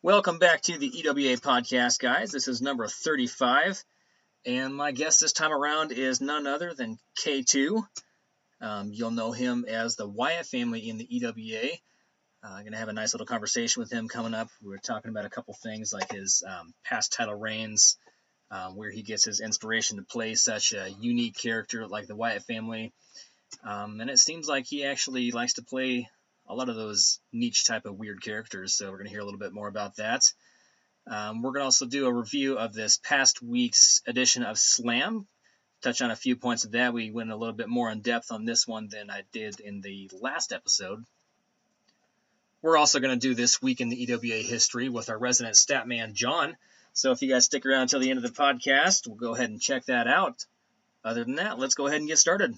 Welcome back to the EWA Podcast, guys. This is number 35, and my guest this time around is none other than K2. You'll know him as the Wyatt family in the EWA. I'm going to have a nice little conversation with him coming up. We're talking about a couple things like his past title reigns, where he gets his inspiration to play such a unique character like the Wyatt family. And it seems like he actually likes to play a lot of those niche type of weird characters, so we're going to hear a little bit more about that. We're going to also do a review of this past week's edition of Slam, touch on a few points of that. We went a little bit more in depth on this one than I did in the last episode. We're also going to do This Week in the EWA History with our resident stat man, John. So if you guys stick around until the end of the podcast, we'll go ahead and check that out. Other than that, let's go ahead and get started.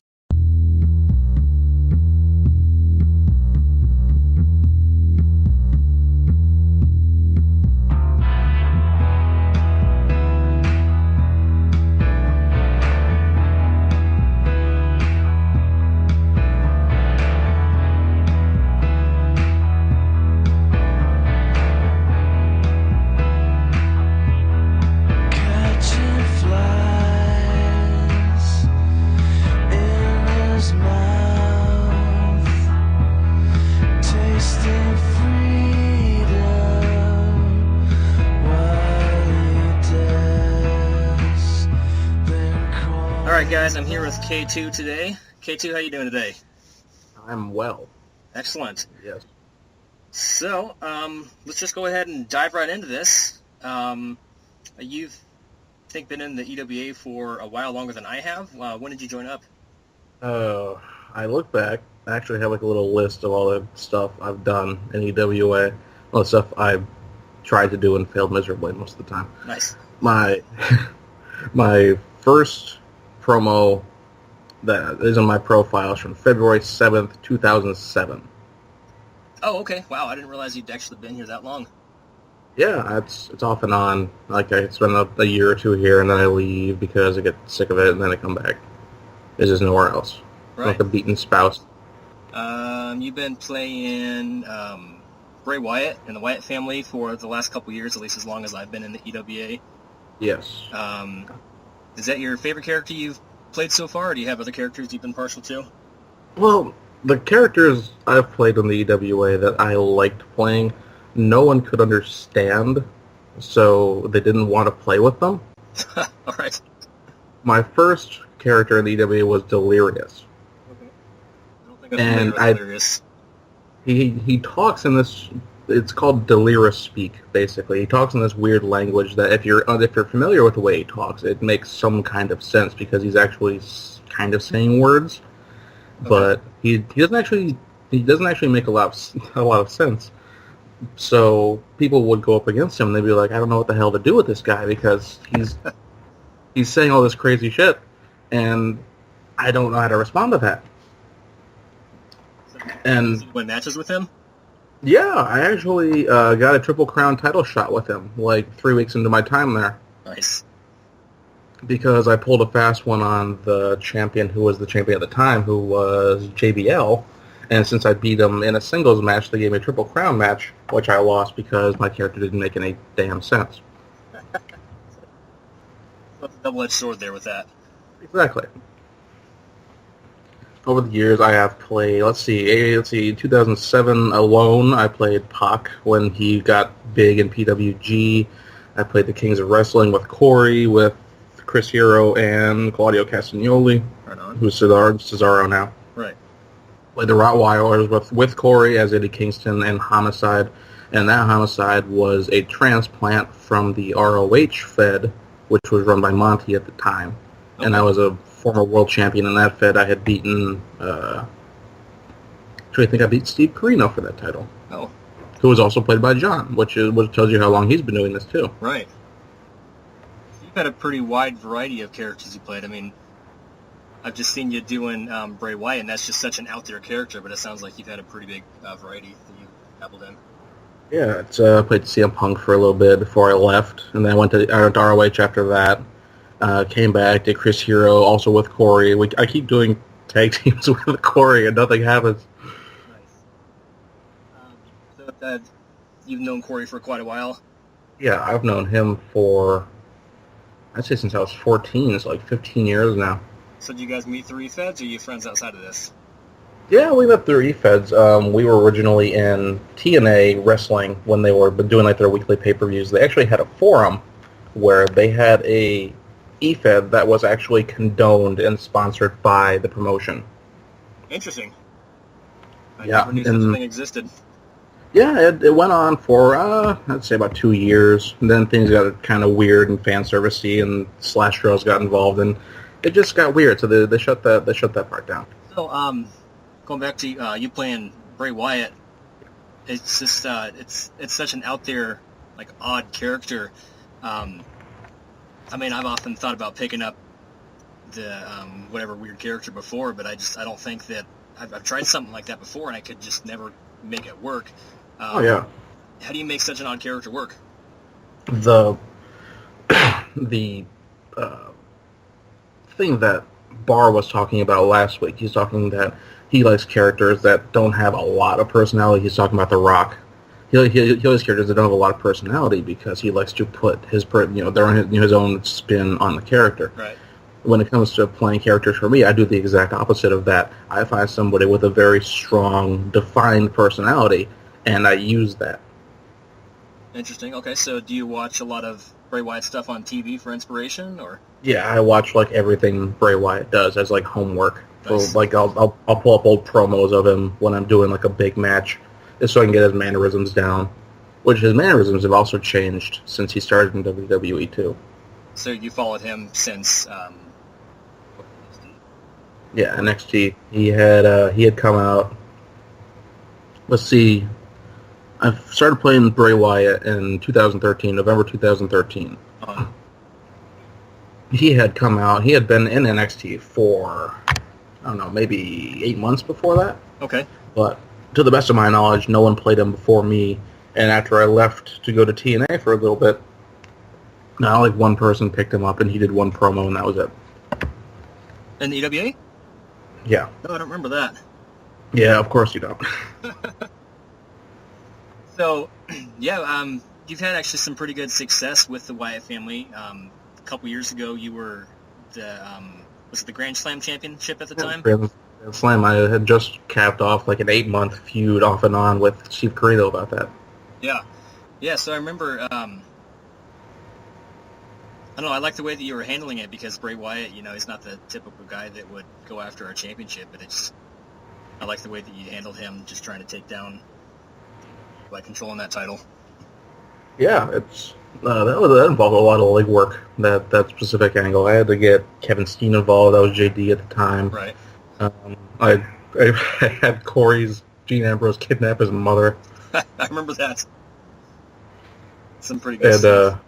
Guys, I'm here with K2 today. K2, how you doing today? I'm well. Excellent. Yes. So, let's just go ahead and dive right into this. You've, I think, been in the EWA for a while longer than I have. When did you join up? I look back. I actually have like a little list of all the stuff I've done in EWA. All the stuff I've tried to do and failed miserably most of the time. Nice. My first promo that is in my profile is from February 7th, 2007. Oh, okay. Wow, I didn't realize you'd actually been here that long. Yeah, it's off and on. Like, I spend a year or two here, and then I leave because I get sick of it, and then I come back. There's just nowhere else. Right. Like a beaten spouse. You've been playing Bray Wyatt and the Wyatt family for the last couple years, at least as long as I've been in the EWA. Yes. Is that your favorite character you've played so far, or do you have other characters you've been partial to? Well, the characters I've played in the EWA that I liked playing, no one could understand, so they didn't want to play with them. All right. My first character in the EWA was Delirious. Okay. I don't think I'm familiar with Delirious. He talks in this. It's called Delirious Speak, basically. He talks in this weird language that if you're familiar with the way he talks, it makes some kind of sense because he's actually kind of saying words, okay. But he doesn't actually make a lot of sense. So people would go up against him and they'd be like, I don't know what the hell to do with this guy because he's saying all this crazy shit, and I don't know how to respond to that. And did you win matches with him? Yeah, I actually got a Triple Crown title shot with him, like 3 weeks into my time there. Nice. Because I pulled a fast one on the champion who was the champion at the time, who was JBL, and since I beat him in a singles match, they gave me a Triple Crown match, which I lost because my character didn't make any damn sense. Double-edged sword there with that. Exactly. Over the years, I have played, let's see, 2007 alone, I played Pac when he got big in PWG. I played the Kings of Wrestling with Corey, with Chris Hero, and Claudio Castagnoli, right on. Who's Cesaro now. Right. Played the Rottweilers with Corey as Eddie Kingston and Homicide, and that Homicide was a transplant from the ROH Fed, which was run by Monty at the time. Okay. And I was a former world champion in that Fed. I had beaten, actually I think I beat Steve Carino for that title. Oh. Who was also played by John, which tells you how long he's been doing this too. Right. So you've had a pretty wide variety of characters you played. I mean, I've just seen you doing Bray Wyatt, and that's just such an out there character, but it sounds like you've had a pretty big variety that you've dabbled in. Yeah, I played CM Punk for a little bit before I left, and then I went to ROH after that. Came back, did Chris Hero, also with Corey. I keep doing tag teams with Corey, and nothing happens. Nice. So you've known Corey for quite a while. Yeah, I've known him for, I'd say since I was 14, so like 15 years now. So did you guys meet through eFeds, or are you friends outside of this? Yeah, we met through eFeds. We were originally in TNA Wrestling when they were doing like their weekly pay-per-views. They actually had a forum where they had a eFed that was actually condoned and sponsored by the promotion. Interesting. I Yeah, never knew such a thing existed. Yeah, it went on for, I'd say about 2 years. And then things got kind of weird and fan service-y, and Slash Girls got involved, and it just got weird. So they shut that part down. So, going back to you playing Bray Wyatt, it's just it's such an out there, like, odd character. I mean, I've often thought about picking up the whatever weird character before, but I don't think that I've tried something like that before, and I could just never make it work. Oh yeah. How do you make such an odd character work? The thing that Barr was talking about last week, he's talking that he likes characters that don't have a lot of personality. He's talking about The Rock. He likes characters that don't have a lot of personality because he likes to put his own spin on the character. Right. When it comes to playing characters for me, I do the exact opposite of that. I find somebody with a very strong, defined personality, and I use that. Interesting. Okay, so do you watch a lot of Bray Wyatt stuff on TV for inspiration, or? Yeah, I watch like everything Bray Wyatt does as like homework. Nice. So like I'll pull up old promos of him when I'm doing like a big match, just so I can get his mannerisms down. Which his mannerisms have also changed since he started in WWE too. So you followed him since. Yeah, NXT. He had come out. Let's see. I started playing Bray Wyatt in 2013, November 2013. Uh-huh. He had come out. He had been in NXT for, I don't know, maybe 8 months before that. Okay. But to the best of my knowledge, no one played him before me. And after I left to go to TNA for a little bit, now like one person picked him up and he did one promo and that was it. In the EWA? Yeah. No, I don't remember that. Yeah, of course you don't. So, yeah, you've had actually some pretty good success with the Wyatt family. A couple years ago, you were was it the Grand Slam championship at the time? Grand Slam. I had just capped off like an 8-month feud off and on with Steve Corino about that. Yeah. So I remember. I don't know. I like the way that you were handling it because Bray Wyatt, he's not the typical guy that would go after a championship, but I like the way that you handled him, just trying to take down by controlling that title. Yeah, it's that involved a lot of legwork. That specific angle. I had to get Kevin Steen involved. That was JD at the time. Right. I had Corey's Gene Ambrose kidnap his mother. I remember that. Some pretty good stuff.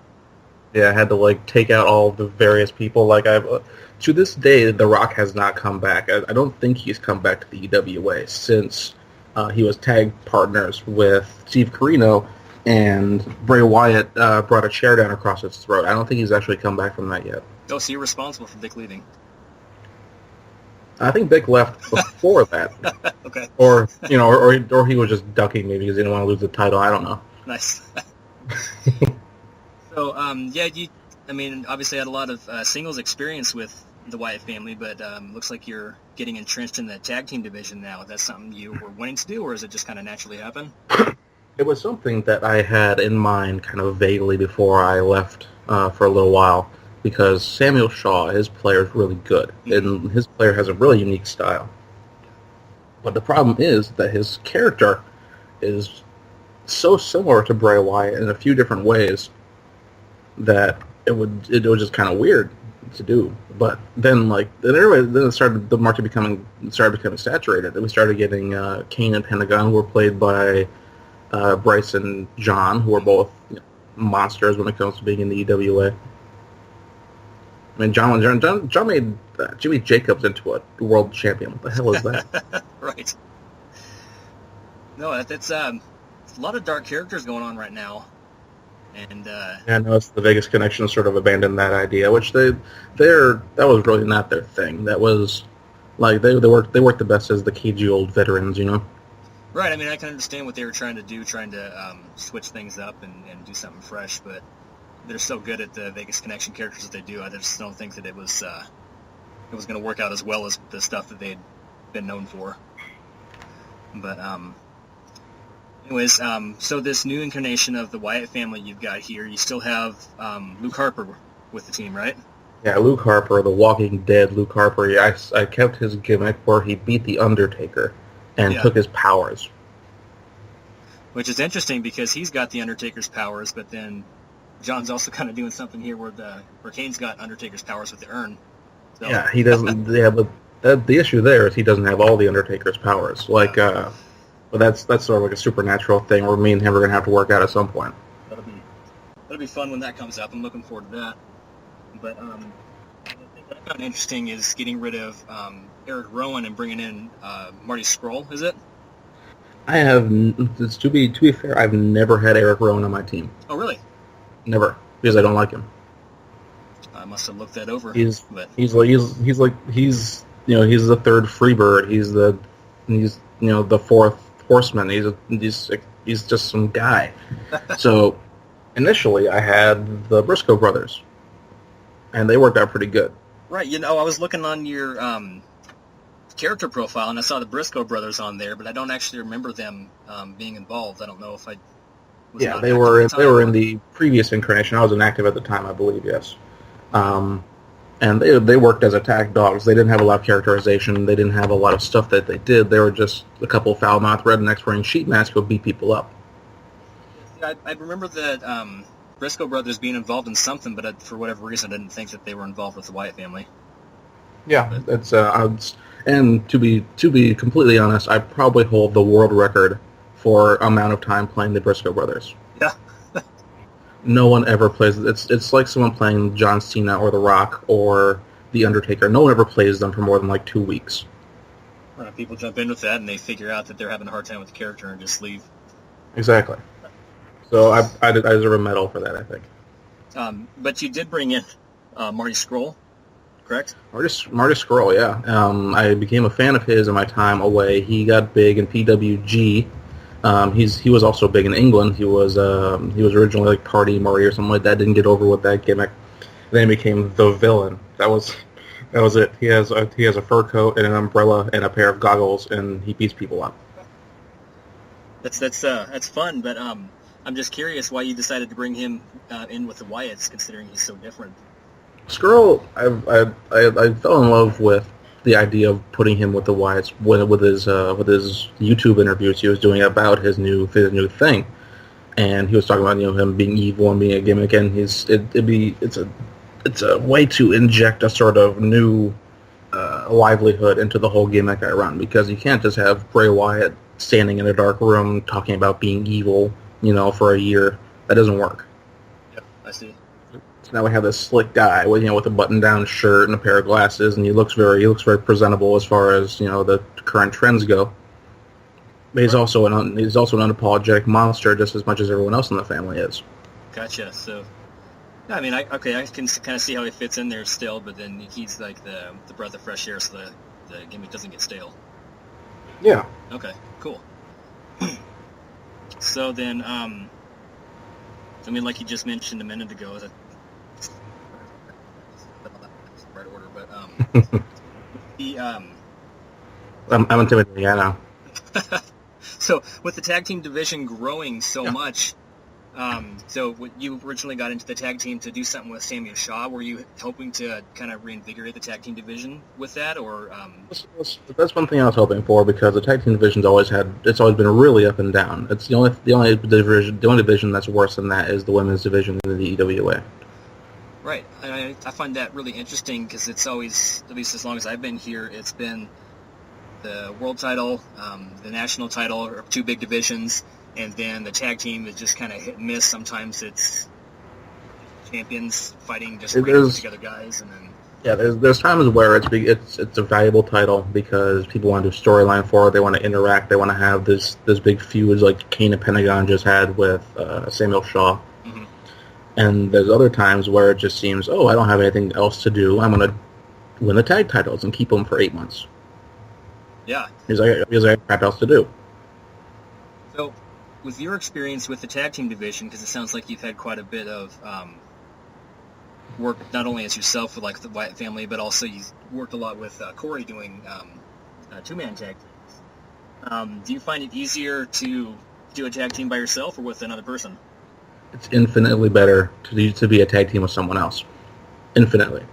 Yeah, I had to like take out all the various people. Like to this day, The Rock has not come back. I don't think he's come back to the EWA since he was tag partners with Steve Corino, and Bray Wyatt brought a chair down across his throat. I don't think he's actually come back from that yet. Oh, so you're responsible for Vic leaving? I think Vic left before that. Okay. Or or he was just ducking me because he didn't want to lose the title. I don't know. Nice. So, obviously had a lot of singles experience with the Wyatt family, but looks like you're getting entrenched in the tag team division now. That's something you were wanting to do, or is it just kind of naturally happen? It was something that I had in mind kind of vaguely before I left for a little while, because Samuel Shaw, his player, is really good, and his player has a really unique style. But the problem is that his character is so similar to Bray Wyatt in a few different ways that it was just kind of weird to do. But then the market started becoming saturated. We started getting Kane and Pentagon, who were played by Bryce and John, who are both monsters when it comes to being in the EWA. I mean, John made Jimmy Jacobs into a world champion. What the hell is that? Right. No, that's a lot of dark characters going on right now. And I know it's the Vegas Connection sort of abandoned that idea, which that was really not their thing. That was like they worked the best as the cagey old veterans, Right. I mean, I can understand what they were trying to do, trying to switch things up and do something fresh, but they're so good at the Vegas Connection characters that they do. I just don't think that it was going to work out as well as the stuff that they'd been known for. But anyways, so this new incarnation of the Wyatt family you've got here, you still have Luke Harper with the team, right? Yeah, Luke Harper, the Walking Dead Luke Harper. I kept his gimmick where he beat the Undertaker and took his powers. Which is interesting because he's got the Undertaker's powers, but then John's also kind of doing something here where Kane's got Undertaker's powers with the urn. So. Yeah, he doesn't. Yeah, but the issue there is he doesn't have all the Undertaker's powers. Like, but that's sort of like a supernatural thing where me and him are gonna have to work out at some point. That'll be fun when that comes up. I'm looking forward to that. But the thing that I found interesting is getting rid of Eric Rowan and bringing in Marty Scurll. Is it? I have. To be fair, I've never had Eric Rowan on my team. Oh, really? Never, because I don't like him. I must have looked that over. He's the third Freebird. He's the fourth horseman. He's just some guy. So initially, I had the Briscoe brothers, and they worked out pretty good. Right. I was looking on your character profile, and I saw the Briscoe brothers on there, but I don't actually remember them being involved. I don't know if I. Yeah, they were in the previous incarnation. I was inactive at the time, I believe. Yes. And they worked as attack dogs. They didn't have a lot of characterization. They didn't have a lot of stuff that they did. They were just a couple foul-mouthed rednecks wearing sheet masks who would beat people up. I remember that Briscoe brothers being involved in something, but for whatever reason, I didn't think that they were involved with the Wyatt family. Yeah, and to be completely honest, I probably hold the world record for amount of time playing the Briscoe brothers. Yeah. No one ever plays. It's like someone playing John Cena or The Rock or The Undertaker. No one ever plays them for more than like 2 weeks. People jump in with that and they figure out that they're having a hard time with the character and just leave. Exactly. So I deserve a medal for that, I think. But you did bring in Marty Scurll, correct? Marty Scurll, yeah. I became a fan of his in my time away. He got big in PWG. He was also big in England. He was originally like Party Marty or something like that. Didn't get over with that gimmick. Then he became the villain. That was it. He has a fur coat and an umbrella and a pair of goggles, and he beats people up. That's fun. But I'm just curious why you decided to bring him in with the Wyatts, considering he's so different. Scurll, I fell in love with the idea of putting him with the Wyatts with his YouTube interviews he was doing about his new thing, and he was talking about him being evil and being a gimmick, and it's a way to inject a sort of new livelihood into the whole gimmick I run, because you can't just have Bray Wyatt standing in a dark room talking about being evil, for a year. That doesn't work. Yeah, I see. So now we have this slick guy with a button-down shirt and a pair of glasses, and he looks very presentable as far as the current trends go. But he's also an unapologetic monster, just as much as everyone else in the family is. Gotcha. So, I mean, I can kind of see how he fits in there still, but then he's like the breath of fresh air, so the gimmick doesn't get stale. Yeah. Okay. Cool. So then, like you just mentioned a minute ago, that. Right order, but I'm intimidated, yeah, now. So with the tag team division growing so much, so you originally got into the tag team to do something with Samuel Shaw. Were you hoping to kind of reinvigorate the tag team division with that, or? That's one thing I was hoping for, because the tag team division's always been really up and down. It's the only division that's worse than that is the women's division in the EWA. Right. I find that really interesting because it's always, at least as long as I've been here, it's been the world title, the national title, or two big divisions, and then the tag team is just kind of hit and miss. Sometimes it's champions fighting just together guys, and then... Yeah, there's times where it's a valuable title because people want to do storyline for it, they want to interact, they want to have this big feud like Kane and Pentagon just had with Samuel Shaw. And there's other times where it just seems, I don't have anything else to do. I'm going to win the tag titles and keep them for 8 months. Yeah. Because I have crap else to do. So, with your experience with the tag team division, because it sounds like you've had quite a bit of work, not only as yourself with like the Wyatt family, but also you've worked a lot with Corey doing two-man tag teams. Do you find it easier to do a tag team by yourself or with another person? It's infinitely better to be a tag team with someone else. Infinitely.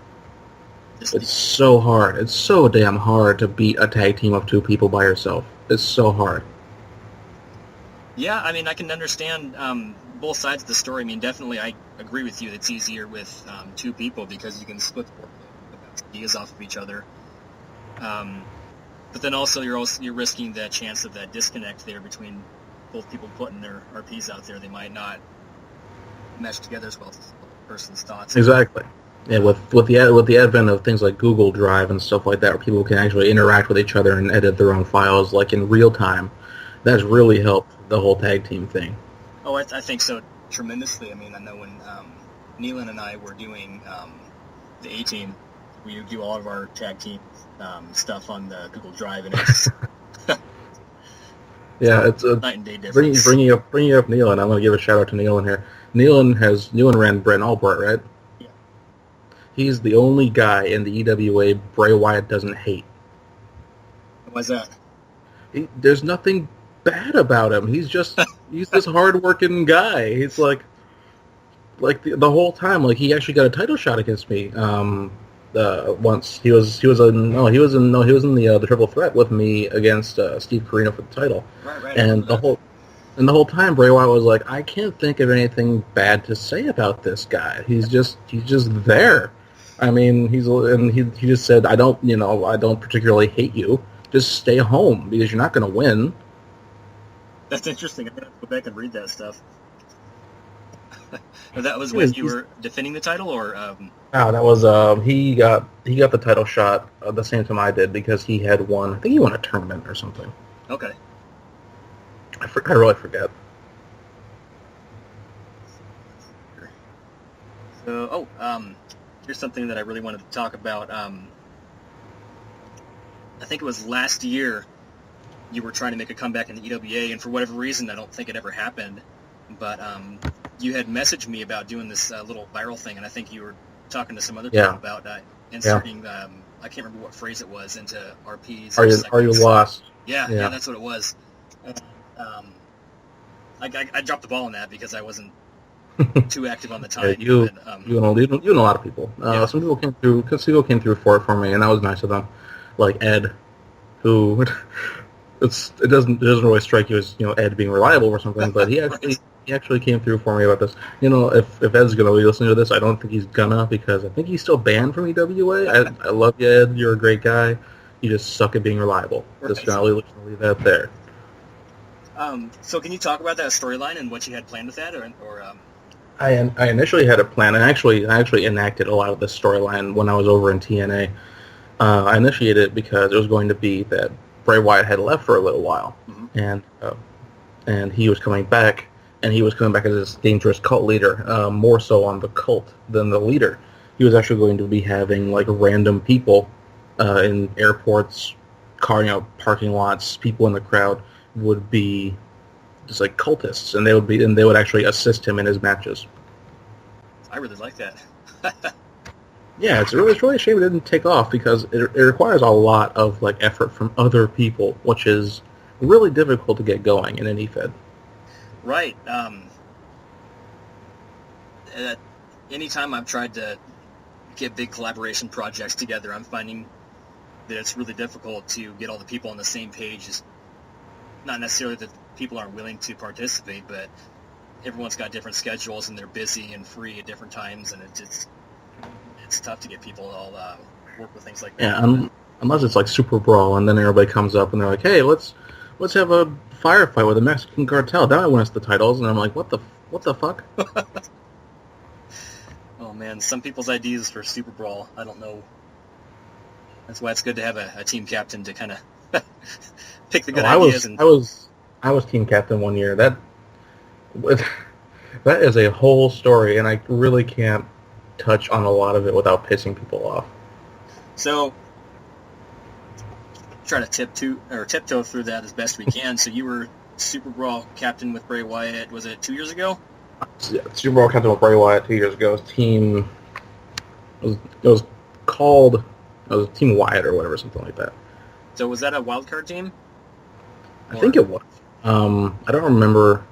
It's so hard. It's so damn hard to beat a tag team of two people by yourself. It's so hard. Yeah, I mean, I can understand both sides of the story. I mean, definitely, I agree with you. It's easier with two people because you can split the ideas off of each other. But then also, you're risking the chance of that disconnect there between both people putting their RPs out there. They might not mesh together as well as the person's thoughts. Exactly. Yeah, with the advent of things like Google Drive and stuff like that, where people can actually interact with each other and edit their own files like in real time, that's really helped the whole tag team thing. Oh, I think so tremendously. I mean, I know when Neelan and I were doing the A-Team, we do all of our tag team stuff on the Google Drive, and it's yeah, it's a night and day difference. Bringing up Neelan, I'm going to give a shout out to Neelan here. Neelan ran Brent Albright, right? Yeah. He's the only guy in the EWA Bray Wyatt doesn't hate. Why's that? There's nothing bad about him. He's this hard-working guy. He's like the whole time. Like he actually got a title shot against me once. He was in the triple threat with me against Steve Corino for the title. Right. And the whole time Bray Wyatt was like, I can't think of anything bad to say about this guy. He's just there. I mean, he just said, I don't particularly hate you. Just stay home because you're not going to win. That's interesting. I'm going to go back and read that stuff. That was when you were defending the title, or? No, that was he got the title shot at the same time I did because he had won. I think he won a tournament or something. Okay. I really forget. So, here's something that I really wanted to talk about. I think it was last year you were trying to make a comeback in the EWA, and for whatever reason, I don't think it ever happened. But you had messaged me about doing this little viral thing, and I think you were talking to some other people about inserting, I can't remember what phrase it was, into RPs. Are you lost? Yeah, that's what it was. I dropped the ball on that because I wasn't too active on the time. You know a lot of people. Some people came through for me, and that was nice of them. Like Ed, who it doesn't really strike you as Ed being reliable or something, but he actually came through for me about this. If Ed's gonna be listening to this, I don't think he's gonna, because I think he's still banned from EWA. I love you, Ed. You're a great guy. You just suck at being reliable. Just gonna leave that there. So can you talk about that storyline and what you had planned with that, or? I initially had a plan, and I actually enacted a lot of this storyline when I was over in TNA. I initiated it because it was going to be that Bray Wyatt had left for a little while, and he was coming back, and he was coming back as this dangerous cult leader, more so on the cult than the leader. He was actually going to be having like random people in airports, parking lots, people in the crowd would be just like cultists, and they would actually assist him in his matches. I really like that. Yeah, it's really a shame it didn't take off, because it requires a lot of like effort from other people, which is really difficult to get going in any Fed. Right. Anytime I've tried to get big collaboration projects together, I'm finding that it's really difficult to get all the people on the same page. It's not necessarily that people aren't willing to participate, but everyone's got different schedules and they're busy and free at different times, and it's tough to get people to all work with things like that. Yeah, unless it's like Super Brawl, and then everybody comes up and they're like, "Hey, let's have a firefight with the Mexican cartel. That might win us the titles." And I'm like, "What the fuck?" Oh man, some people's ideas for Super Brawl, I don't know. That's why it's good to have a team captain to kind of pick the good ideas. I was team captain one year. That is a whole story, and I really can't touch on a lot of it without pissing people off. So, try to tiptoe through that as best we can. So you were Super Brawl captain with Bray Wyatt, was it 2 years ago? Yeah, Super Bowl captain with Bray Wyatt 2 years ago. His team it was called Team Wyatt or whatever, something like that. So was that a wild card team? I think it was. I don't remember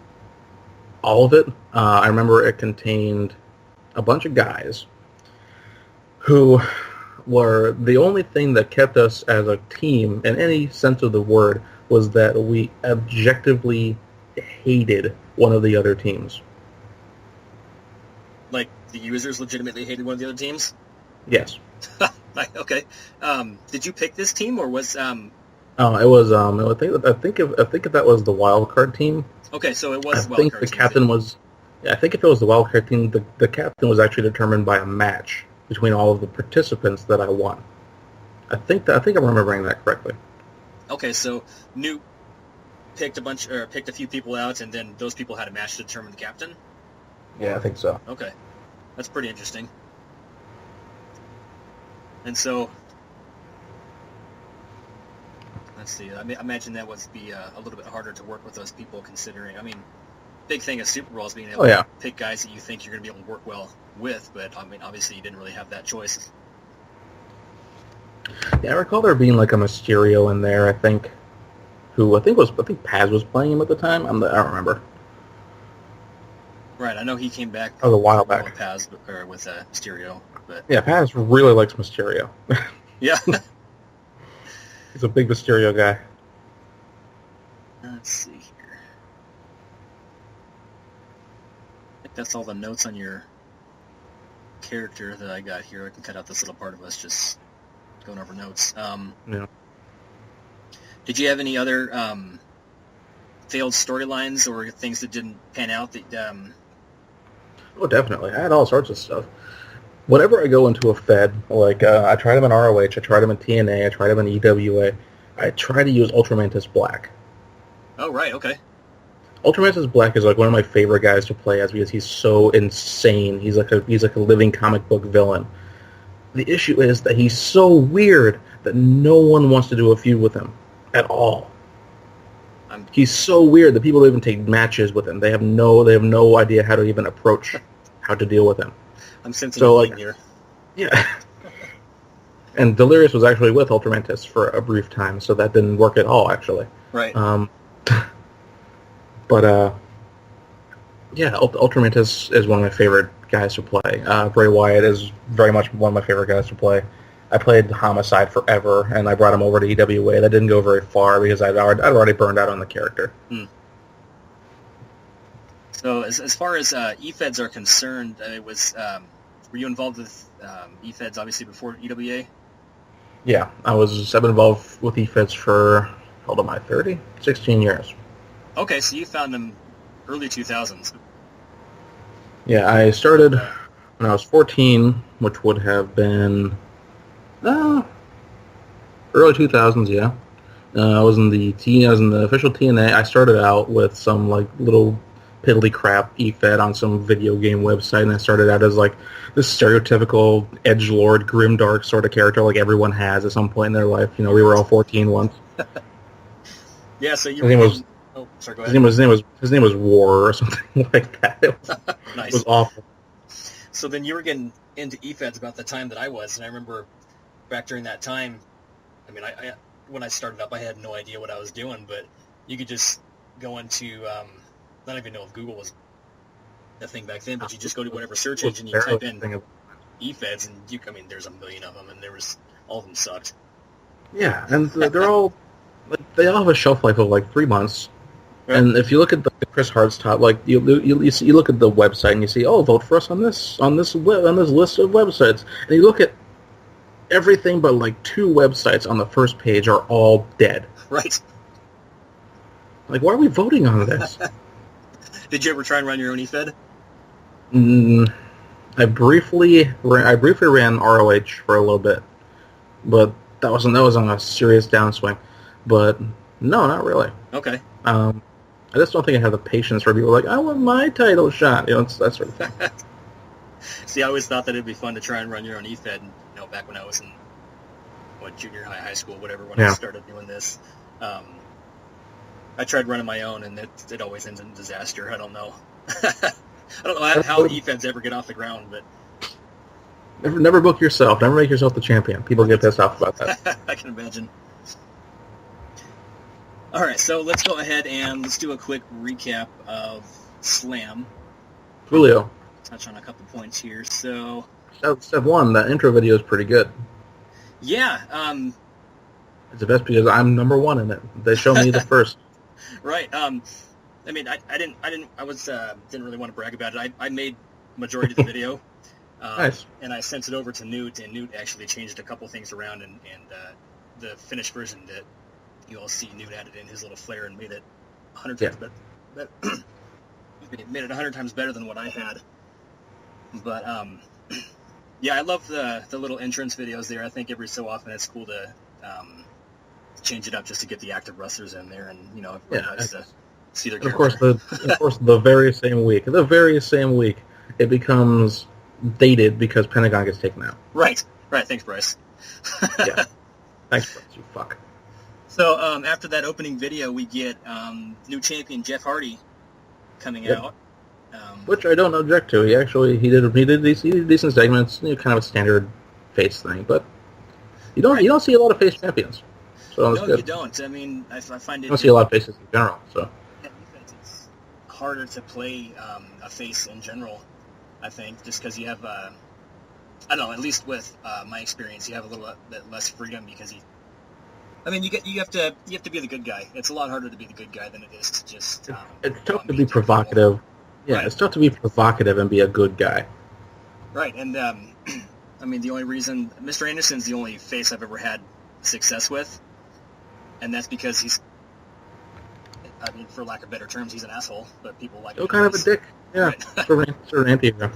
all of it. I remember it contained a bunch of guys who were the only thing that kept us as a team in any sense of the word was that we objectively hated one of the other teams. Like the users legitimately hated one of the other teams? Yes. Okay. Did you pick this team, or was Oh, it was. I think if that was the wild card team. Okay, so it was. I think the captain was. Yeah, I think if it was the wild card team, the captain was actually determined by a match between all of the participants that I won. I think I'm remembering that correctly. Okay, so Newt picked a few people out, and then those people had a match to determine the captain. Yeah, I think so. Okay, that's pretty interesting. And so, let's see. I imagine that would be a little bit harder to work with those people, considering. I mean, big thing of Super Bowl is being able to pick guys that you think you're going to be able to work well with. But I mean, obviously, you didn't really have that choice. Yeah, I recall there being like a Mysterio in there. I think Paz was playing him at the time. I don't remember. Right, I know he came back. A while back. With Paz or with Mysterio, but yeah, Paz really likes Mysterio. Yeah. He's a big Mysterio guy. Let's see here. I think that's all the notes on your character that I got here. I can cut out this little part of us just going over notes. Yeah. Did you have any other failed storylines or things that didn't pan out? That Oh, definitely. I had all sorts of stuff. Whenever I go into a Fed, like I tried them in ROH, I tried them in TNA, I tried them in EWA, I try to use Ultramantis Black. Oh, right, okay. Ultramantis Black is like one of my favorite guys to play as because he's so insane. He's like a living comic book villain. The issue is that he's so weird that no one wants to do a feud with him at all. He's so weird that people don't even take matches with him. They have no idea how to even approach how to deal with him. I'm sensing a theme here. Yeah. And Delirious was actually with Ultramantis for a brief time, so that didn't work at all, actually. Right. But yeah, Ultramantis is one of my favorite guys to play. Bray Wyatt is very much one of my favorite guys to play. I played Homicide forever, and I brought him over to EWA. That didn't go very far because I'd already burned out on the character. So as far as E-Feds are concerned, it was were you involved with E-Feds obviously before EWA? Yeah, I've been involved with E-Feds for, how old am I, 30? 16 years. Okay, so you found them early 2000s. Yeah, I started when I was 14, which would have been early 2000s, yeah. I was in the official TNA. I started out with some like little piddly crap E-Fed on some video game website, and I started out as like this stereotypical edgelord, grimdark sort of character like everyone has at some point in their life. You know, we were all 14 once. Yeah, so you his name was, oh, sorry, go ahead. His name was War or something like that. Nice. It was awful. So then you were getting into E-Feds about the time that I was, and I remember back during that time, I mean, I when I started up, I had no idea what I was doing, but you could just go into, I don't even know if Google was a thing back then, but you just go to whatever search engine, you type in E-Feds, and there's a million of them, and all of them sucked. Yeah, and they all have a shelf life of like 3 months. Right. And if you look at the Chris Hart's top, like you look at the website and you see, oh, vote for us on this list of websites, and you look at everything but like 2 websites on the first page are all dead. Right. Like, why are we voting on this? Did you ever try and run your own E-Fed? I briefly ran ROH for a little bit, but that was on a serious downswing. But no, not really. Okay. I just don't think I have the patience for people like, I want my title shot. You know, it's that sort of thing. See, I always thought that it'd be fun to try and run your own E-Fed. Back when I was in junior high school, whatever, when I started doing this. I I tried running my own, and it always ends in disaster. I don't know. I don't know how e-feds ever get off the ground, but... Never book yourself. Never make yourself the champion. People get pissed off about that. I can imagine. All right, so let's go ahead and let's do a quick recap of Slam. Julio. Touch on a couple points here. So... Step 1, that intro video is pretty good. Yeah. It's the best because I'm number 1 in it. They show me the first. Right. I mean, I didn't really want to brag about it. I made majority of the video. Nice. And I sent it over to Newt, and Newt actually changed a couple things around, and the finished version that you all see, Newt added in his little flair and made it 100 times better. Made it 100 times better than what I had. But yeah, I love the little entrance videos there. I think every so often it's cool to change it up just to get the active wrestlers in there, and everybody likes to see their character. Of course, the very same week, it becomes dated because Pentagon gets taken out. Right. Thanks, Bryce. Yeah. Thanks, Bryce. You fuck. So after that opening video, we get new champion Jeff Hardy coming out. Which I don't object to. He did decent segments, kind of a standard face thing, but you don't see a lot of face champions. So no, you don't. I mean, I find it. You don't see a lot of faces in general. So it's harder to play a face in general. I think just because you have, I don't know. At least with my experience, you have a little bit less freedom because you have to be the good guy. It's a lot harder to be the good guy than it is to just. It's tough to be provocative. People. Yeah, right. It's tough to be provocative and be a good guy. Right, and I mean, the only reason Mr. Anderson's the only face I've ever had success with, and that's because he's, I mean, for lack of better terms, he's an asshole, but people like him. Kind of a dick. Yeah, right. sort of anti-hero.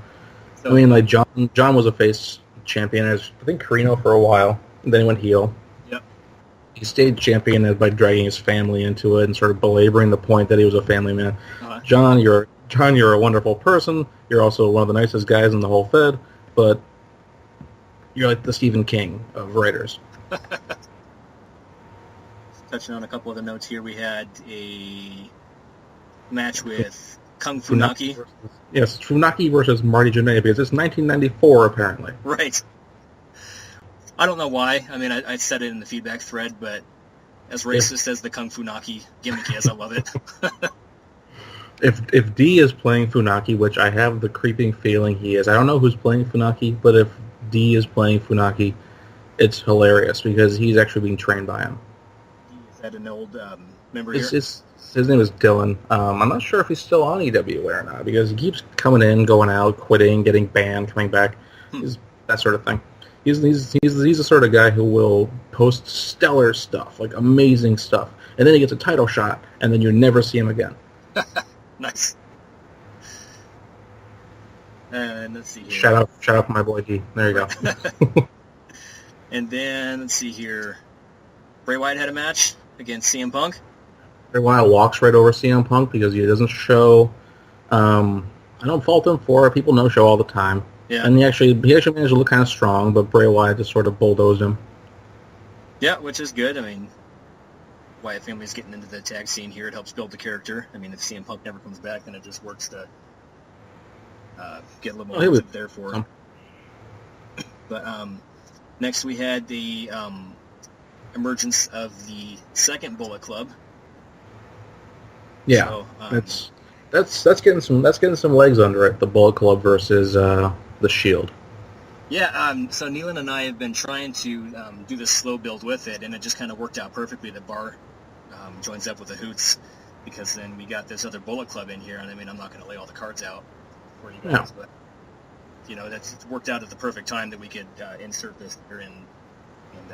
So, I mean, like John was a face champion as I think Carino for a while, and then he went heel. Yep. He stayed champion by dragging his family into it and sort of belaboring the point that he was a family man. Uh-huh. John, you're a wonderful person. You're also one of the nicest guys in the whole Fed, but you're like the Stephen King of writers. Touching on a couple of the notes here, we had a match with Kung Funaki. Yes, Funaki versus Marty Jannetty, because it's 1994, apparently. Right. I don't know why. I mean, I said it in the feedback thread, but as racist as the Kung Funaki gimmick is, I love it. If D is playing Funaki, which I have the creeping feeling he is, I don't know who's playing Funaki, but if D is playing Funaki, it's hilarious because he's actually being trained by him. Is that an old member here? His name is Dylan. I'm not sure if he's still on EWA or not because he keeps coming in, going out, quitting, getting banned, coming back, that sort of thing. He's the sort of guy who will post stellar stuff, like amazing stuff, and then he gets a title shot, and then you never see him again. Nice. And let's see here. Shout out my boy D. There you go. And then let's see here. Bray Wyatt had a match against CM Punk. Bray Wyatt walks right over CM Punk because he doesn't show. I don't fault him for it. People no show all the time. Yeah. And he actually managed to look kind of strong, but Bray Wyatt just sort of bulldozed him. Yeah, which is good. I mean, Wyatt family's getting into the tag scene here. It helps build the character. I mean, if CM Punk never comes back, then it just works to get a little more there for him. But next we had the emergence of the second Bullet Club. Yeah, so, that's getting some legs under it. The Bullet Club versus the Shield. Yeah, so Neelan and I have been trying to do this slow build with it, and it just kind of worked out perfectly that Bar joins up with the Hoots, because then we got this other Bullet Club in here, and I mean, I'm not going to lay all the cards out for you guys, but, that's worked out at the perfect time that we could insert this here, and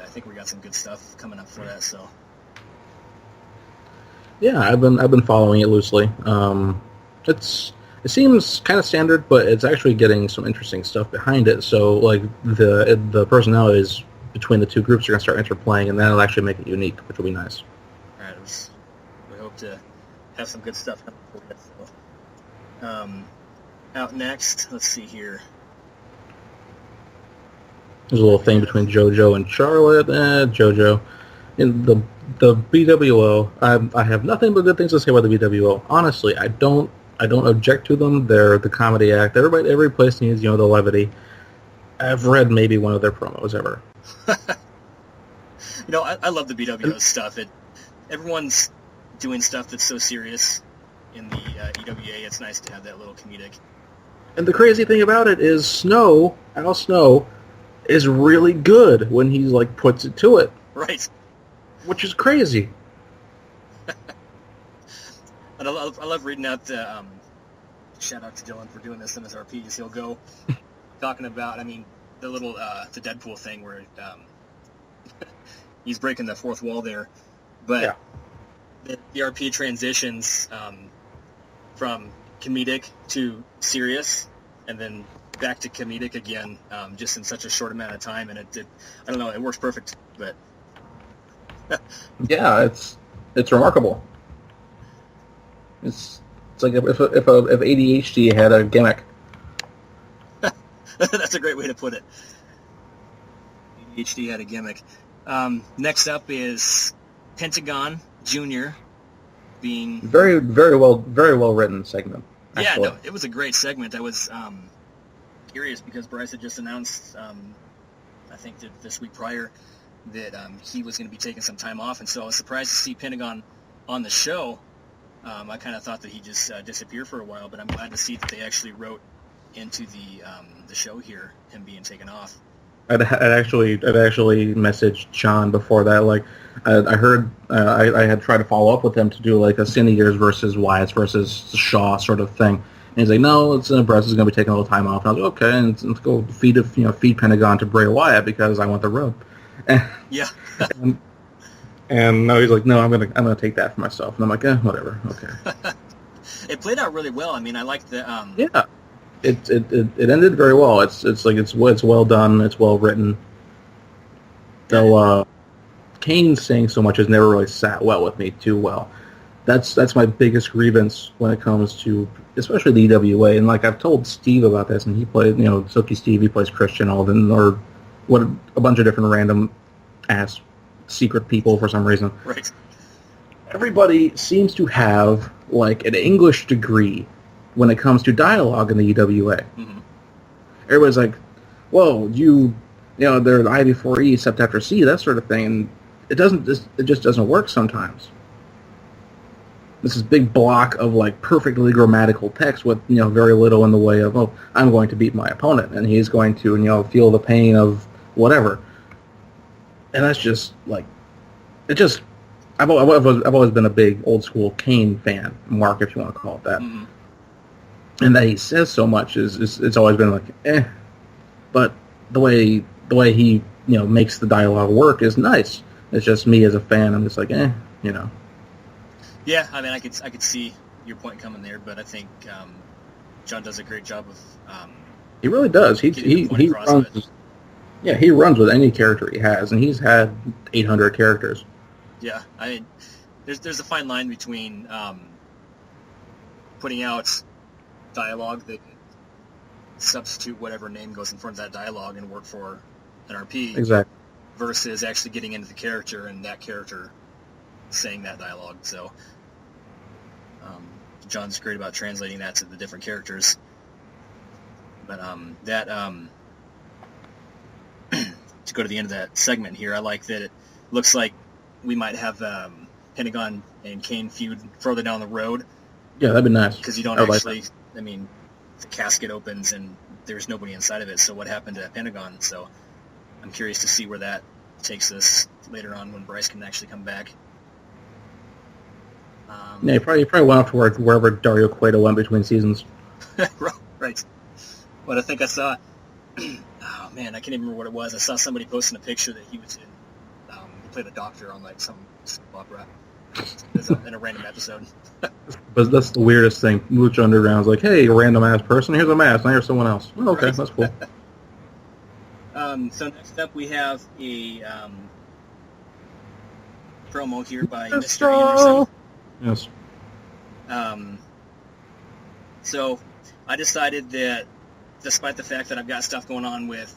I think we got some good stuff coming up for that, so. Yeah, I've been following it loosely. It seems kind of standard, but it's actually getting some interesting stuff behind it. So, like, the personalities between the two groups are going to start interplaying, and that'll actually make it unique, which will be nice. All right, we hope to have some good stuff coming for it. So. Out next, let's see here. There's a little thing between JoJo and Charlotte. JoJo, and The BWO, I have nothing but good things to say about the BWO. Honestly, I don't object to them. They're the comedy act. Every place needs, the levity. I've read maybe one of their promos ever. I love the BWO stuff. Everyone's doing stuff that's so serious in the EWA. It's nice to have that little comedic. And the crazy thing about it is Al Snow, is really good when he puts it to it. Right. Which is crazy. And I love reading out the shout out to Dylan for doing this in his RPs. He'll go talking about, the little the Deadpool thing where he's breaking the fourth wall there, but the RP transitions from comedic to serious, and then back to comedic again, just in such a short amount of time, and it I don't know, it works perfect, but. Yeah, it's remarkable. It's like if ADHD had a gimmick. That's a great way to put it. ADHD had a gimmick. Next up is Pentagon Jr. being very well written segment. Actually. Yeah, no, it was a great segment. I was curious because Bryce had just announced, I think this week prior, that he was going to be taking some time off, and so I was surprised to see Pentagon on the show. I kind of thought that he just disappeared for a while, but I'm glad to see that they actually wrote into the show here him being taken off. I'd actually messaged John before that. I heard I had tried to follow up with him to do a Cine Gears versus Wyatt versus Shaw sort of thing. And he's like, no, Bryce is going to be taking a little time off. And I was like, okay, and let's go feed Pentagon to Bray Wyatt because I want the rub. Yeah. and no, he's like, no, I'm gonna take that for myself. And I'm like, whatever, okay. It played out really well. I like the yeah. It ended very well. It's well done. It's well written. Though Kane saying so much has never really sat well with me too well. That's my biggest grievance when it comes to especially the EWA. And I've told Steve about this, and he played Silky Steve. He plays Christian Alden or what a bunch of different random ass secret people for some reason. Right. Everybody seems to have an English degree when it comes to dialogue in the EWA. Mm-hmm. Everybody's like, "Whoa, they're I before E except after C," that sort of thing. And it just doesn't work sometimes. This is big block of perfectly grammatical text with very little in the way of, oh, I'm going to beat my opponent and he's going to feel the pain of whatever. And that's just I've always been a big old school Kane fan, Mark, if you want to call it that. Mm-hmm. And that he says so much is it's always been but the way he makes the dialogue work is nice. It's just me as a fan, I'm just Yeah, I could see your point coming there, but I think John does a great job of he really does. He runs. Yeah, he runs with any character he has, and he's had 800 characters. Yeah, there's a fine line between putting out dialogue that substitute whatever name goes in front of that dialogue and work for an RP. Exactly. Versus actually getting into the character and that character saying that dialogue. So John's great about translating that to the different characters. But to go to the end of that segment here, I like that it looks like we might have Pentagon and Kane feud further down the road. Yeah, that'd be nice. Because you don't actually, the casket opens and there's nobody inside of it, so what happened to Pentagon? So I'm curious to see where that takes us later on when Bryce can actually come back. Yeah, he probably went off to wherever Dario Cueto went between seasons. Right. But I think I saw, oh man, I can't even remember what it was. I saw somebody posting a picture that he was in, he played a doctor on some soap opera in a random episode. But that's the weirdest thing. Lucha Underground's like, hey, a random ass person, here's a mask, now here's someone else. Oh, okay, right. That's cool. So next up we have a promo here by Mr. Anderson. Yes. So I decided that despite the fact that I've got stuff going on with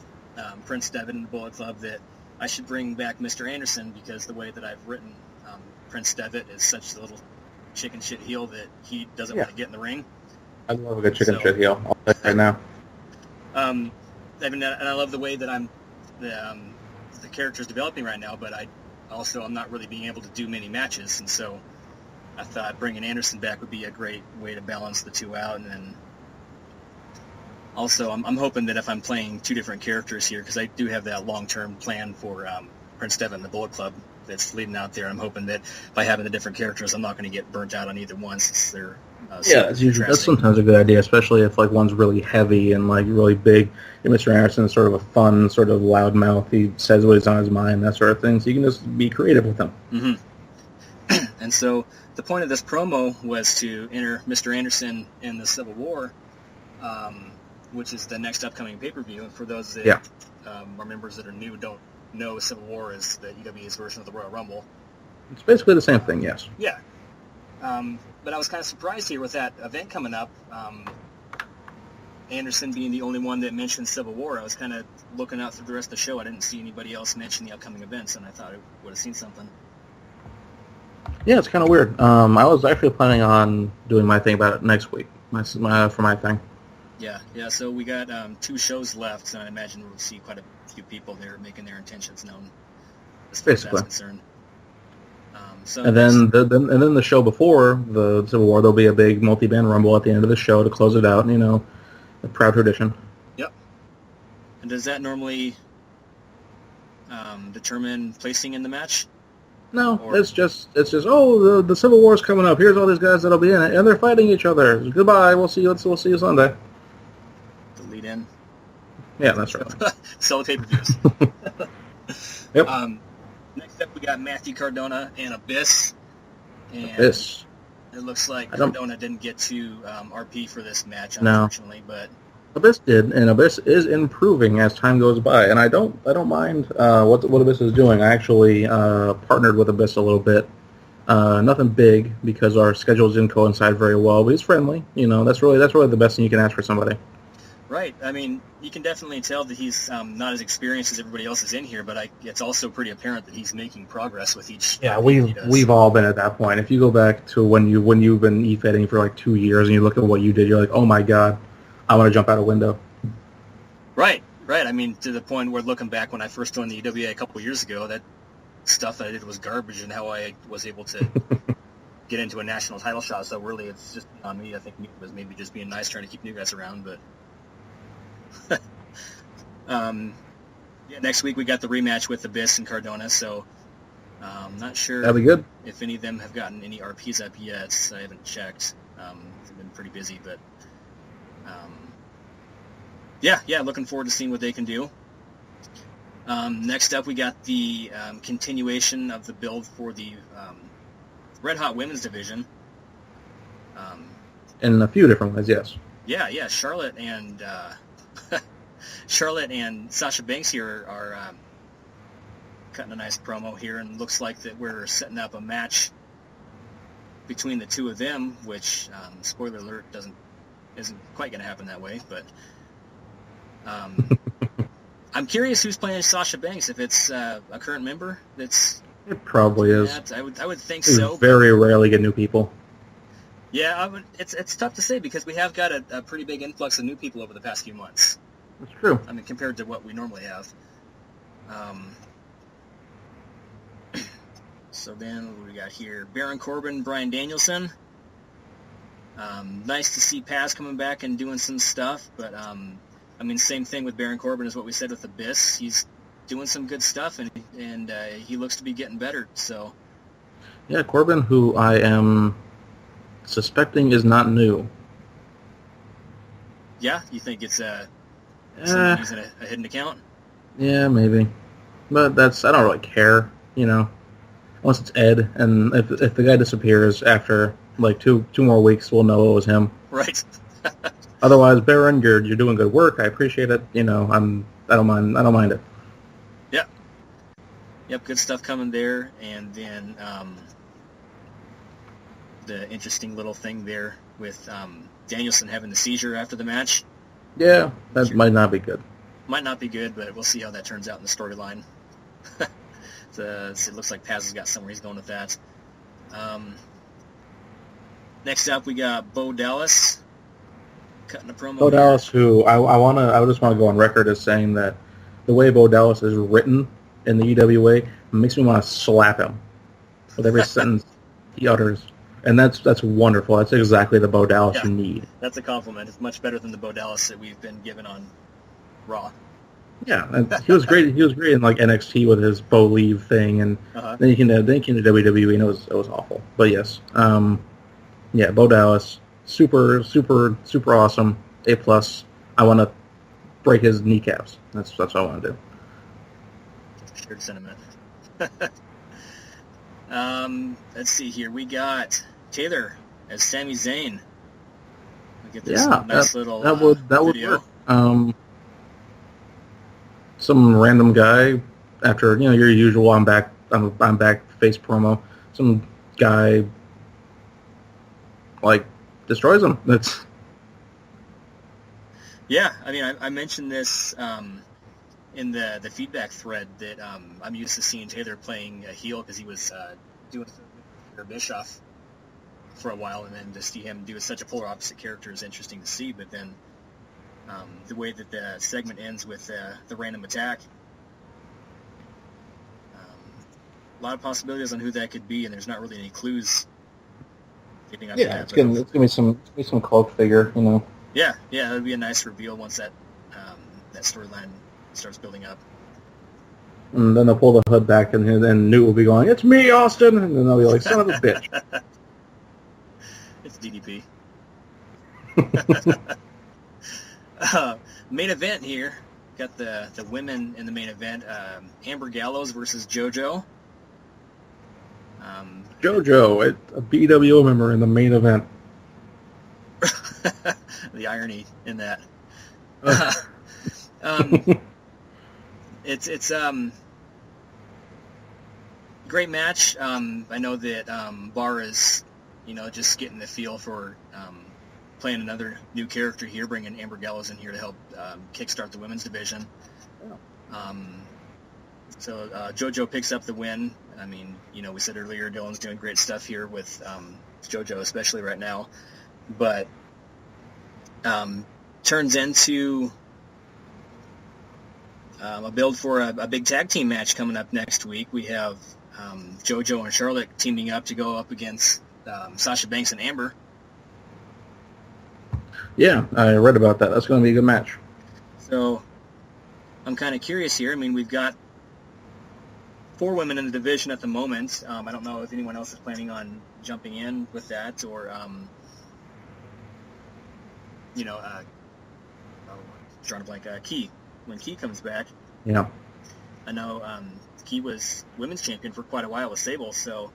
Prince Devitt and the Bullet Club, that I should bring back Mr. Anderson because the way that I've written Prince Devitt is such a little chicken shit heel that he doesn't want to get in the ring. I love a good chicken shit heel. I'll tell you right now. I mean, and I love the way that the character's developing right now, but I'm not really being able to do many matches, and so I thought bringing Anderson back would be a great way to balance the two out. And then also, I'm hoping that if I'm playing two different characters here, because I do have that long-term plan for Prince Devitt and the Bullet Club that's leading out there, I'm hoping that by having the different characters, I'm not going to get burnt out on either one since they're that's sometimes a good idea, especially if like one's really heavy and like really big. Mr. Anderson is sort of a fun, sort of loudmouth. He says what is on his mind, that sort of thing. So you can just be creative with him. Mm-hmm. And so the point of this promo was to enter Mr. Anderson in the Civil War, which is the next upcoming pay-per-view. And for those that are members that are new, don't know, Civil War is the EWA's version of the Royal Rumble. It's basically the same thing, yes. Yeah. But I was kind of surprised here with that event coming up. Anderson being the only one that mentioned Civil War. I was kind of looking out through the rest of the show. I didn't see anybody else mention the upcoming events, and I thought I would have seen something. Yeah, it's kind of weird. I was actually planning on doing my thing about it next week, for my thing. Yeah. So we got 2 shows left, so I imagine we'll see quite a few people there making their intentions known as far as that's concerned. And then the show before the Civil War, there'll be a big multi-band rumble at the end of the show to close it out. A proud tradition. Yep. And does that normally determine placing in the match? No, it's just the Civil War's coming up. Here's all these guys that'll be in it, and they're fighting each other. Goodbye. We'll see you Sunday. The lead in. Yeah, that's right. Sell the pay-per-views. Yep. Next up, we got Matthew Cardona and Abyss. And Abyss. It looks like Cardona didn't get to RP for this match, unfortunately, but Abyss did, and Abyss is improving as time goes by, and I don't mind what Abyss is doing. I actually partnered with Abyss a little bit. Nothing big because our schedules didn't coincide very well, but he's friendly. That's really the best thing you can ask for somebody. Right. I mean, you can definitely tell that he's not as experienced as everybody else is in here, but it's also pretty apparent that he's making progress with each. Yeah, we've all been at that point. If you go back to when you've been e-fetting for like 2 years and you look at what you did, you're like, oh my god, I want to jump out a window. Right. I mean, to the point where looking back when I first joined the EWA a couple of years ago, that stuff that I did was garbage, and how I was able to get into a national title shot. So really, it's just on me. I think it was maybe just being nice, trying to keep new guys around, but. Next week we got the rematch with Abyss and Cardona, so I'm not sure that'll be good. If any of them have gotten any RPs up yet. I haven't checked. They've been pretty busy, but looking forward to seeing what they can do. Next up we got the continuation of the build for the Red Hot Women's Division. In a few different ways, yes. Yeah, Charlotte and Sasha Banks here are cutting a nice promo here, and looks like that we're setting up a match between the two of them, which, spoiler alert, isn't quite going to happen that way, but I'm curious who's playing Sasha Banks, if it's a current member that's... It probably is. I would think so. Very rarely get new people. Yeah, it's tough to say because we have got a pretty big influx of new people over the past few months. That's true. I mean, compared to what we normally have. So then, what do we got here? Baron Corbin, Bryan Danielson. Nice to see Paz coming back and doing some stuff, but I mean, same thing with Baron Corbin as what we said with Abyss. He's doing some good stuff, and he looks to be getting better. So. Yeah, Corbin, who I am suspecting is not new. Yeah, you think it's somebody using a hidden account? Yeah, maybe. But I don't really care, Unless it's Ed, and if the guy disappears after like two more weeks, we'll know it was him. Right. Otherwise, Baron, you're doing good work. I appreciate it. I don't mind it. Yeah. Yep, good stuff coming there, and then the interesting little thing there with Danielson having the seizure after the match. Yeah, that might not be good. Might not be good, but we'll see how that turns out in the storyline. It looks like Paz has got somewhere he's going with that. Next up, we got Bo Dallas cutting a promo. Bo Dallas, who I just want to go on record as saying that the way Bo Dallas is written in the EWA makes me want to slap him with every sentence he utters. And that's wonderful. That's exactly the Bo Dallas you need. That's a compliment. It's much better than the Bo Dallas that we've been given on Raw. Yeah, and he was great. He was great in like NXT with his Bo Leave thing, and then he came to WWE, and it was awful. But yes, Bo Dallas, super awesome, A+. I want to break his kneecaps. That's what I want to do. Shared sentiment. Let's see here. We got Taylor as Sami Zayn. We get this nice little that would video. work. Some random guy after your usual I'm back face promo. Some guy like destroys him. That's I mean, I mentioned this in the feedback thread that I'm used to seeing Taylor playing a heel because he was doing Bischoff for a while, and then to see him do such a polar opposite character is interesting to see. But then the way that the segment ends with the random attack, a lot of possibilities on who that could be, and there's not really any clues getting up to that. It's gonna be some cloak figure, Yeah, that would be a nice reveal once that storyline starts building up. And then they'll pull the hood back, and then Newt will be going, "It's me, Austin!" And then they'll be like, "Son of a bitch." It's DDP. Main event here. Got the women in the main event. Amber Gallows versus JoJo. JoJo, a BWO member in the main event. The irony in that. It's great match. I know that Bar is, just getting the feel for playing another new character here, bringing Amber Gallows in here to help kickstart the women's division. So JoJo picks up the win. I mean, we said earlier Dylan's doing great stuff here with JoJo, especially right now. But turns into a build for a big tag team match coming up next week. We have JoJo and Charlotte teaming up to go up against Sasha Banks and Amber. Yeah, I read about that. That's going to be a good match. So I'm kind of curious here. I mean, we've got 4 women in the division at the moment. I don't know if anyone else is planning on jumping in with that, or drawing a blank. Key. When Key comes back, I know Key was women's champion for quite a while with Sable, so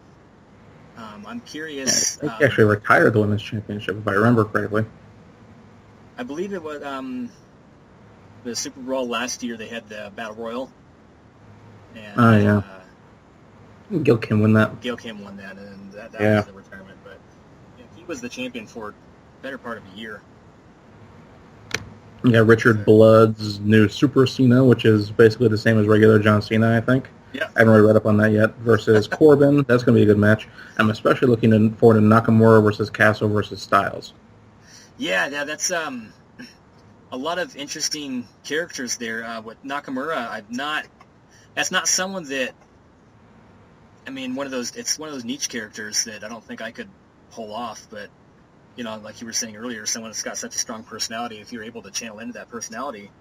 I'm curious. Yeah, he actually retired the women's championship, if I remember correctly. I believe it was the Super Bowl last year. They had the Battle Royal. And, Gail Kim won that. Gail Kim won that, and that was the retirement. But he was the champion for the better part of a year. You got Richard Blood's new Super Cena, which is basically the same as regular John Cena, I think. Yeah. I haven't really read up on that yet. Versus Corbin. That's going to be a good match. I'm especially looking forward to Nakamura versus Castle versus Styles. Yeah, that's a lot of interesting characters there. With Nakamura, that's not someone that, I mean, it's one of those niche characters that I don't think I could pull off, but like you were saying earlier, someone that's got such a strong personality, if you're able to channel into that personality,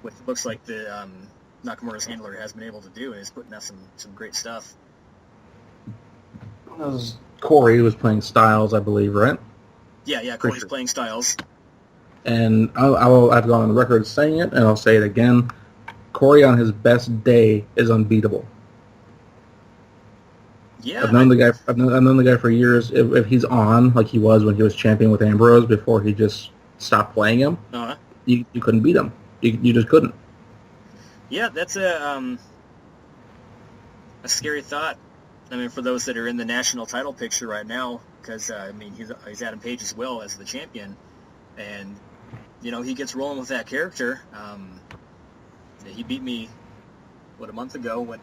which looks like the Nakamura's handler has been able to do, and is putting out some great stuff. Corey was playing Styles, I believe, right? Yeah, Corey's playing Styles. And I've gone on the record saying it, and I'll say it again. Corey on his best day is unbeatable. Yeah, I've known the guy. I've known the guy for years. If he's on like he was when he was champion with Ambrose before he just stopped playing him, you couldn't beat him. You just couldn't. Yeah, that's a scary thought. I mean, for those that are in the national title picture right now, because he's Adam Page as well as the champion, and he gets rolling with that character. He beat me a month ago when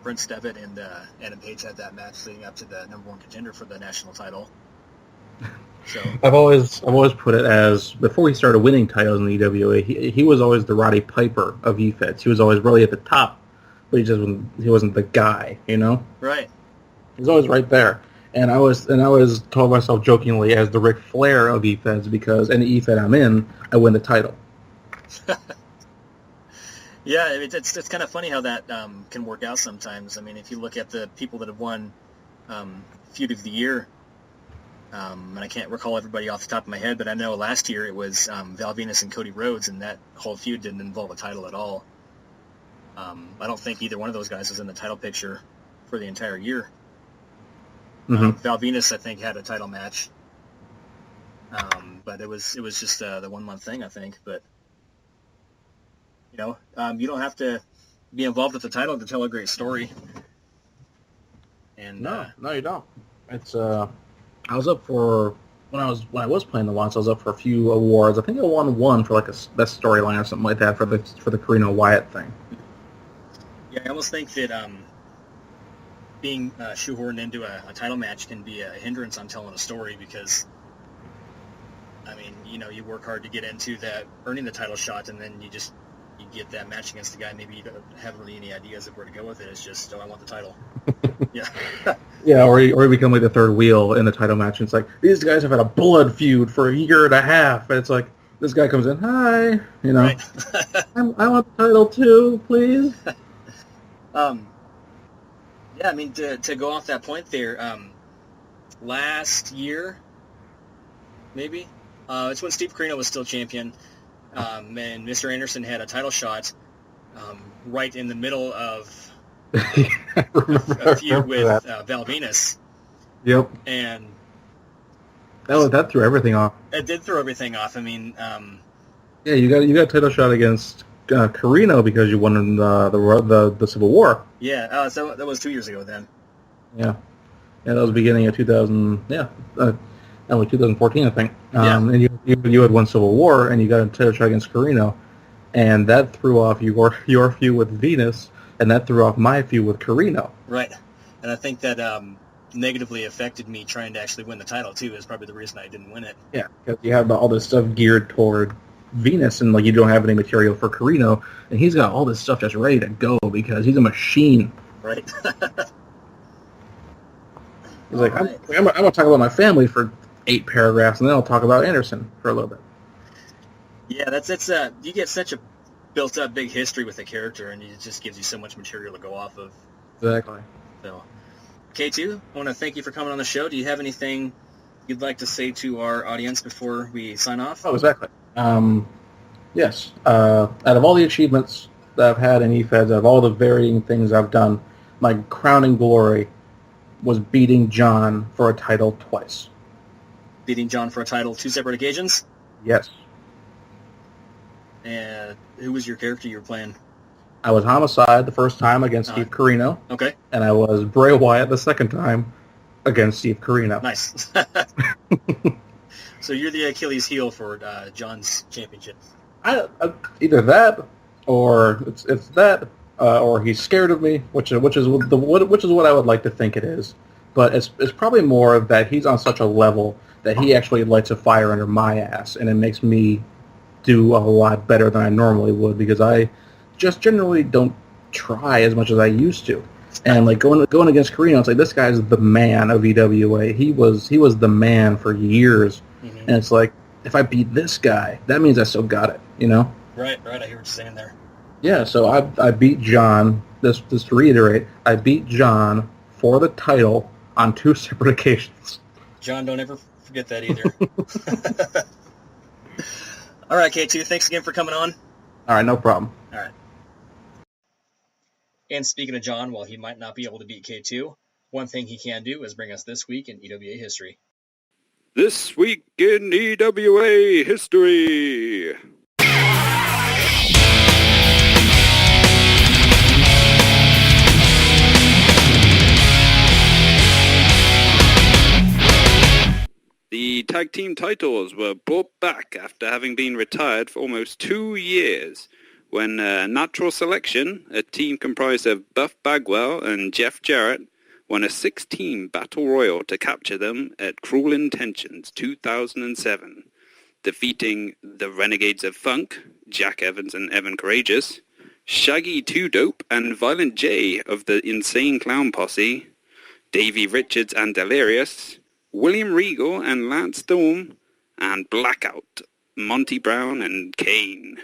Brent Stebbett and Adam Page had that match leading up to the number one contender for the national title. So I've always put it as, before he started winning titles in the EWA, he was always the Roddy Piper of EFEDs. He was always really at the top, but he wasn't the guy, you know? Right. He was always right there. And I always told myself jokingly as the Ric Flair of EFEDs, because any EFED I'm in, I win the title. Yeah, it's kind of funny how that can work out sometimes. I mean, if you look at the people that have won Feud of the Year, and I can't recall everybody off the top of my head, but I know last year it was Val Venus and Cody Rhodes, and that whole feud didn't involve a title at all. I don't think either one of those guys was in the title picture for the entire year. Mm-hmm. Val Venus, I think, had a title match, but it was just the 1 month thing, I think. But you know, you don't have to be involved with the title to tell a great story. And no, you don't. It's I was up for when I was playing the once. I was up for a few awards. I think I won one for like a best storyline or something like that for the Carino Wyatt thing. Yeah, I almost think that being shoehorned into a title match can be a hindrance on telling a story, because I mean, you know, you work hard to get into that earning the title shot, and then you get that match against the guy. Maybe you don't have really any ideas of where to go with it. It's just, I want the title. Yeah. Yeah, or you become like the third wheel in the title match, and it's like, these guys have had a blood feud for a year and a half, and it's like, this guy comes in, hi, you know, Right. I want the title too, please. Yeah, I mean, to go off that point there, last year, maybe, it's when Steve Carino was still champion, and Mr. Anderson had a title shot right in the middle of a feud with Val Venus. Yep. And that threw everything off. it did throw everything off. I mean, Yeah, you got a title shot against Carino because you won in the Civil War. yeah, so that was 2 years ago then. Yeah, that was the beginning of 2000. Yeah, only 2014, I think. And you had won Civil War, and you got a title shot against Carino, and that threw off your feud with Venus, and that threw off my feud with Carino. Right, and I think that negatively affected me trying to actually win the title too. Is probably the reason I didn't win it. Yeah, because you have all this stuff geared toward Venus, and like you don't have any material for Carino, and he's got all this stuff just ready to go because he's a machine. Right. He's like, I'm going to talk about my family for 8 paragraphs, and then I'll talk about Anderson for a little bit. Yeah, that's you get such a built-up big history with a character, and it just gives you so much material to go off of. Exactly. So, K2, I want to thank you for coming on the show. Do you have anything you'd like to say to our audience before we sign off? Oh, exactly. Yes. Out of all the achievements that I've had in EFEDs, out of all the varying things I've done, my crowning glory was beating John for a title twice. Beating John for a title 2 separate occasions? Yes. And who was your character you were playing? I was Homicide the first time against Steve Carino. Okay. And I was Bray Wyatt the second time against Steve Carino. Nice. So you're the Achilles heel for John's championship. Either that, or it's that, or he's scared of me, which is what I would like to think it is. But it's probably more that he's on such a level that he actually lights a fire under my ass, and it makes me do a lot better than I normally would, because I just generally don't try as much as I used to. And like going against Carino, it's like, this guy's the man of EWA. He was the man for years. Mm-hmm. And it's like, if I beat this guy, that means I still got it, you know? Right, I hear what you're saying there. Yeah, so I beat John, just to reiterate, I beat John for the title on 2 separate occasions. John, don't ever forget that either. All right, K2, thanks again for coming on. All right, no problem. All right. And speaking of John, while he might not be able to beat K2, one thing he can do is bring us this week in EWA history. This week in EWA history. The tag team titles were brought back after having been retired for almost 2 years, when Natural Selection, a team comprised of Buff Bagwell and Jeff Jarrett, won a 6-team battle royal to capture them at Cruel Intentions 2007, defeating the Renegades of Funk, Jack Evans and Evan Courageous, Shaggy 2 Dope and Violent J of the Insane Clown Posse, Davey Richards and Delirious, William Regal and Lance Storm, and Blackout, Monty Brown and Kane.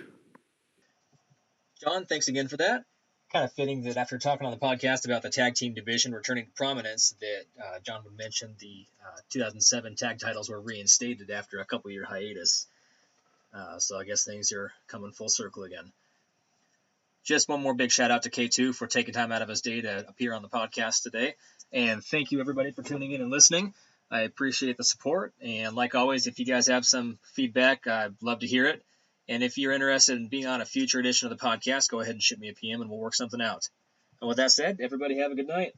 John, thanks again for that. Kind of fitting that after talking on the podcast about the tag team division returning to prominence, that John would mention the 2007 tag titles were reinstated after a couple-year hiatus. So I guess things are coming full circle again. Just one more big shout out to K2 for taking time out of his day to appear on the podcast today. And thank you, everybody, for tuning in and listening. I appreciate the support. And like always, if you guys have some feedback, I'd love to hear it. And if you're interested in being on a future edition of the podcast, go ahead and shoot me a PM and we'll work something out. And with that said, everybody have a good night.